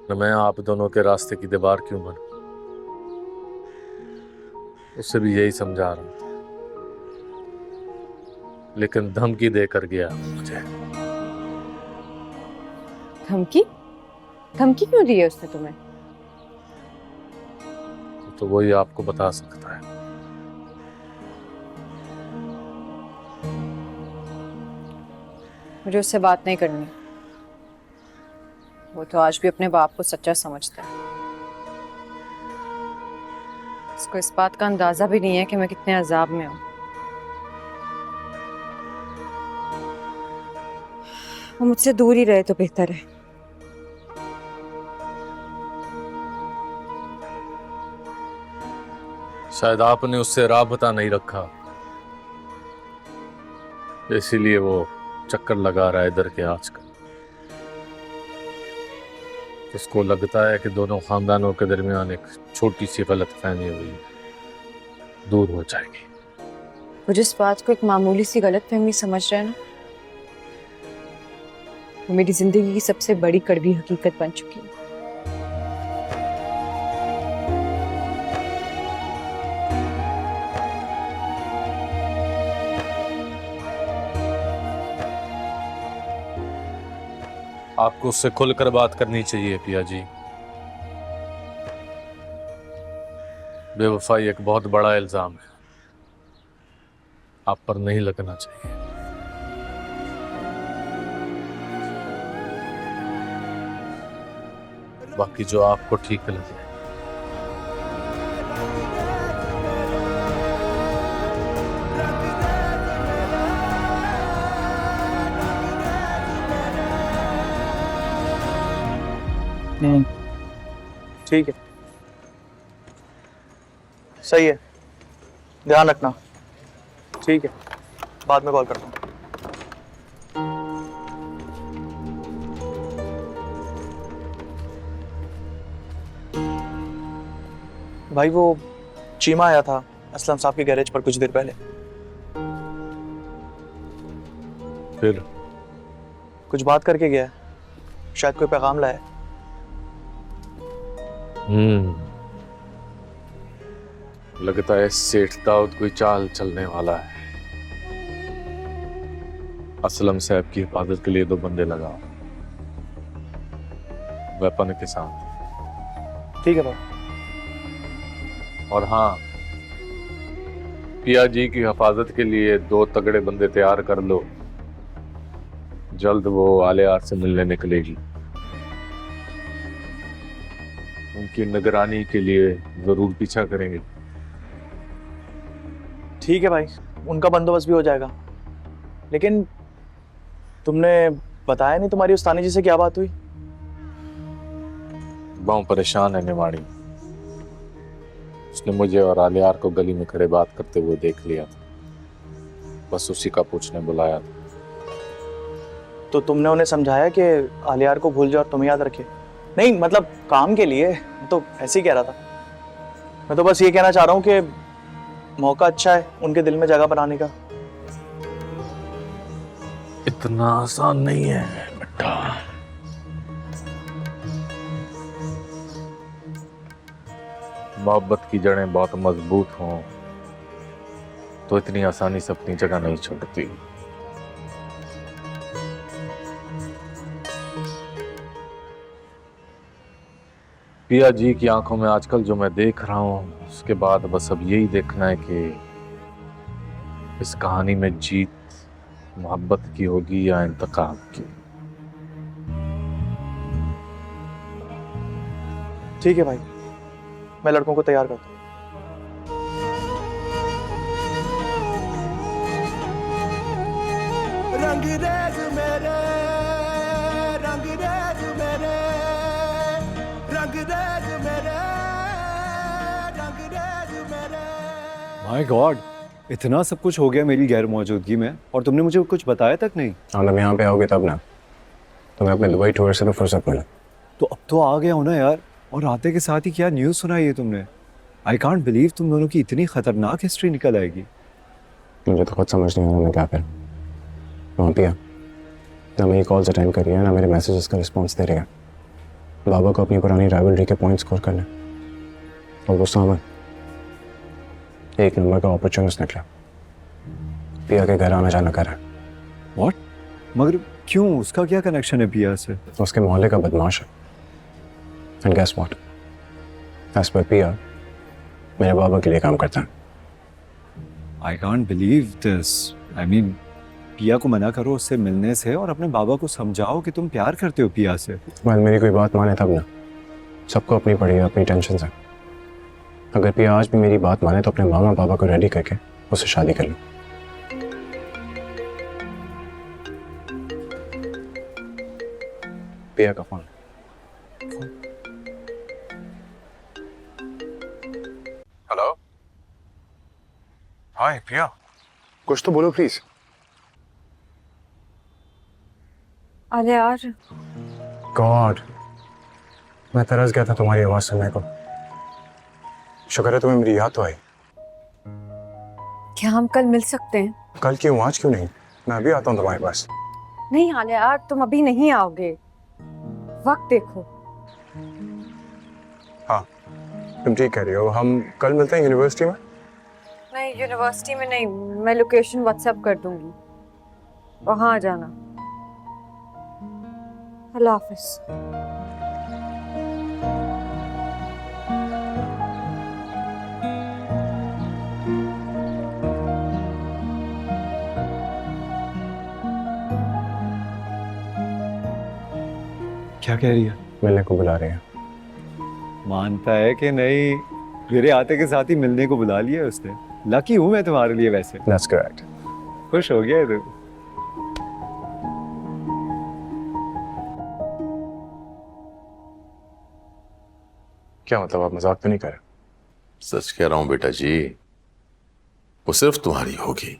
न मैं आप दोनों के रास्ते की दीवार क्यों बनूं। उससे भी यही समझा रहा था, लेकिन धमकी देकर गया मुझे। धमकी? धमकी क्यों दी है उसने तुम्हें? तो वही आपको बता सकता है। मुझे उससे बात नहीं करनी। वो तो आज भी अपने बाप को सच्चा समझता है। उसको इस बात का अंदाजा भी नहीं है कि मैं कितने अजाब में हूँ। वो मुझसे दूर ही रहे तो बेहतर है। शायद आपने उससे राबता नहीं रखा, इसीलिए वो चक्कर लगा रहा है इधर के आजकल। उसको लगता है कि दोनों खानदानों के दरमियान एक छोटी सी गलतफहमी हुई है, दूर हो जाएगी। वो जिस बात को एक मामूली सी गलतफहमी समझ रहा है ना, वो मेरी जिंदगी की सबसे बड़ी कड़वी हकीकत बन चुकी है। आपको उससे खुलकर बात करनी चाहिए पिया जी। बेवफाई एक बहुत बड़ा इल्जाम है, आप पर नहीं लगना चाहिए। बाकी जो आपको ठीक लगे। हम्म, ठीक है, सही है। ध्यान रखना। ठीक है, बाद में कॉल करता हूँ। भाई वो चीमा आया था असलम साहब के गैरेज पर कुछ देर पहले। फिर कुछ बात करके गया है, शायद कोई पैगाम लाया है। लगता है सेठ दाऊद कोई चाल चलने वाला है। असलम साहब की हिफाजत के लिए 2 बंदे लगाओ, वेपन के साथ। ठीक है भाई। और हाँ, पिया जी की हिफाजत के लिए 2 तगड़े बंदे तैयार कर लो। जल्द वो आलियार से मिलने निकलेगी। उनकी निगरानी के लिए जरूर पीछा करेंगे। ठीक है भाई, उनका बंदोबस्त भी हो जाएगा। लेकिन तुमने बताया नहीं तुम्हारी उस्तानी जी से क्या बात हुई? बहुत परेशान है निमाड़ी। उसने मुझे और आलियार को गली में खड़े बात करते हुए देख लिया था, बस उसी का पूछने बुलाया था। तो तुमने उन्हें समझाया कि आलियार को भूल जाओ और तुम्हें याद रखे? नहीं मतलब काम के लिए, तो ऐसे ही कह रहा था। मैं तो बस ये कहना चाह रहा हूँ कि मौका अच्छा है उनके दिल में जगह बनाने का। इतना आसान नहीं है बेटा। मोहब्बत की जड़ें बहुत मजबूत हों तो इतनी आसानी से अपनी जगह नहीं छोड़ती। पिया जी की आंखों में आजकल जो मैं देख रहा हूं, उसके बाद बस अब यही देखना है कि इस कहानी में जीत मोहब्बत की होगी या इंतकाम की। ठीक है भाई, मैं लड़कों को तैयार करता हूँ। रंगरेज मेरे, रंगरेज मेरे, रंगरेज मेरे, रंगरेज मेरे। माय गॉड, इतना सब कुछ हो गया मेरी गैर मौजूदगी में और तुमने मुझे कुछ बताया तक नहीं। मतलब यहाँ पे आओगे तब ना, तुम्हें अपने दुबई टूर से तो फुर्सत मिला। तो अब तो आ गया हो ना यार, और आते के साथ ही क्या न्यूज़ सुनाई है तुमने। आई कांट बिलीव तुम दोनों की इतनी खतरनाक हिस्ट्री निकल आएगी। मुझे तो खुद समझ नहीं आ रहा मैं क्या करूं। वहाँ पे ना मेरी कॉल्स अटेंड कर रही है ना मेरे मैसेजेस का रिस्पॉन्स दे रही है। बाबा को अपनी पुरानी राइवलरी के पॉइंट स्कोर करने, और वो सामन एक नंबर का अपॉर्चुनिस्ट निकला। पिया के घर आना जाना कर रहा है। व्हाट? मगर क्यों? उसका क्या कनेक्शन है पिया से? उसके मोहल्ले का बदमाश है। And guess what, as per पिया मेरे बाबा के लिए काम करता है। I can't believe this. I mean, पिया को मना करो उससे मिलने से और अपने बाबा को समझाओ कि तुम प्यार करते हो पिया से। मैं मेरी कोई बात माने तब ना। सबको अपनी पड़ी है, अपनी टेंशन है। अगर पिया आज भी मेरी बात माने तो अपने मामा पापा को रेडी करके उससे शादी कर लो। पिया का फोन। हेलो, हाय पिया, कुछ तो बोलो प्लीज। अरे यार, गॉड, मैं तरस गया था तुम्हारी आवाज सुनने को। शुक्र है तुम्हें मेरी याद तो आई। क्या हम कल मिल सकते हैं? कल क्यों, आज क्यों नहीं? मैं अभी आता हूँ तुम्हारे पास। नहीं आलिया यार, तुम अभी नहीं आओगे। वक्त देखो। हाँ, तुम ठीक कह रही हो। हम कल मिलते हैं यूनिवर्सिटी में। नहीं, यूनिवर्सिटी में नहीं, मैं लोकेशन व्हाट्सएप कर दूंगी, वहां आ जाना। अल्लाह हाफिज। क्या कह रही है? मिलने को बुला रहे हैं। मानता है कि नहीं? मेरे आते के साथ ही मिलने को बुला लिया उसने। लकी हूं मैं तुम्हारे लिए वैसे। That's correct. खुश हो गया है तू? क्या मतलब, आप मजाक तो नहीं कर रहे? सच कह रहा हूं बेटा जी, वो सिर्फ तुम्हारी होगी,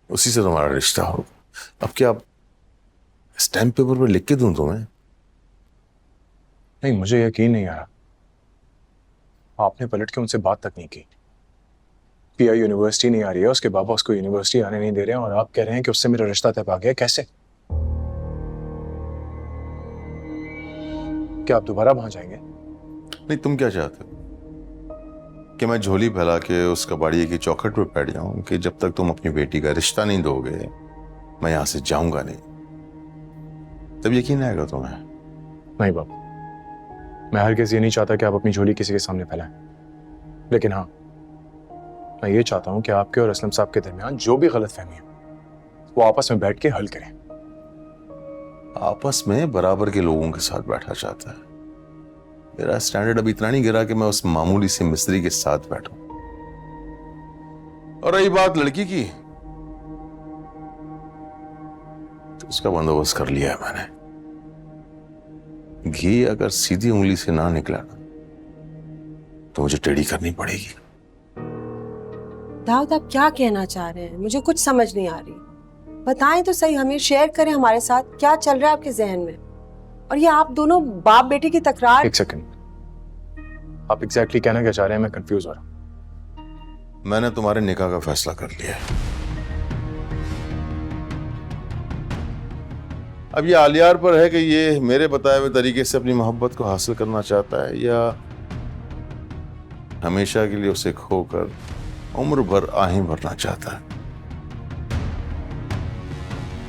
उसी से तुम्हारा रिश्ता होगा। अब क्या स्टैम्प पेपर पर लिख के दूं तुम्हें? नहीं, मुझे यकीन नहीं आ रहा। आपने पलट के उनसे बात तक नहीं की। पिया यूनिवर्सिटी नहीं आ रही है, उसके बाबा उसको यूनिवर्सिटी आने नहीं दे रहे हैं, और आप कह रहे हैं कि उससे मेरा रिश्ता तय पा गया। कैसे? क्या आप दोबारा वहां जाएंगे? नहीं, तुम क्या चाहते हो कि मैं झोली फैला के उस कबाड़िए की चौखट पर बैठ जाऊं कि जब तक तुम अपनी बेटी का रिश्ता नहीं दोगे मैं यहां से जाऊंगा नहीं? तब यकीन आएगा तुम्हें? नहीं बाबू, मैं हर किसी ये नहीं चाहता कि आप अपनी झोली किसी के सामने फैलाएं, लेकिन हाँ, मैं ये चाहता हूं कि आपके और असलम साहब के दरमियान जो भी गलतफहमी है वो आपस में बैठ के हल करें। आपस में बराबर के लोगों के साथ बैठा चाहता है। मेरा स्टैंडर्ड अभी इतना नहीं गिरा कि मैं उस मामूली से मिस्त्री के साथ बैठूं। और रही बात लड़की की, तो उसका बंदोबस्त कर लिया है मैंने। घी अगर सीधी उंगली से ना निकला ना तो मुझे टेढ़ी करनी पड़ेगी। दाऊद, आप क्या कहना चाह रहे हैं? मुझे कुछ समझ नहीं आ रही। बताएं तो सही, हमें शेयर करें हमारे साथ क्या चल रहा है आपके जहन में। और ये आप दोनों बाप बेटी की तकरार। एक सेकंड, आप एग्जैक्टली कहना क्या चाह रहे हैं? मैं कंफ्यूज हो रहा हूं। मैंने तुम्हारे निकाह का फैसला कर लिया है। अब ये आलियार पर है कि ये मेरे बताए हुए तरीके से अपनी मोहब्बत को हासिल करना चाहता है या हमेशा के लिए उसे खोकर उम्र भर आहें भरना चाहता है।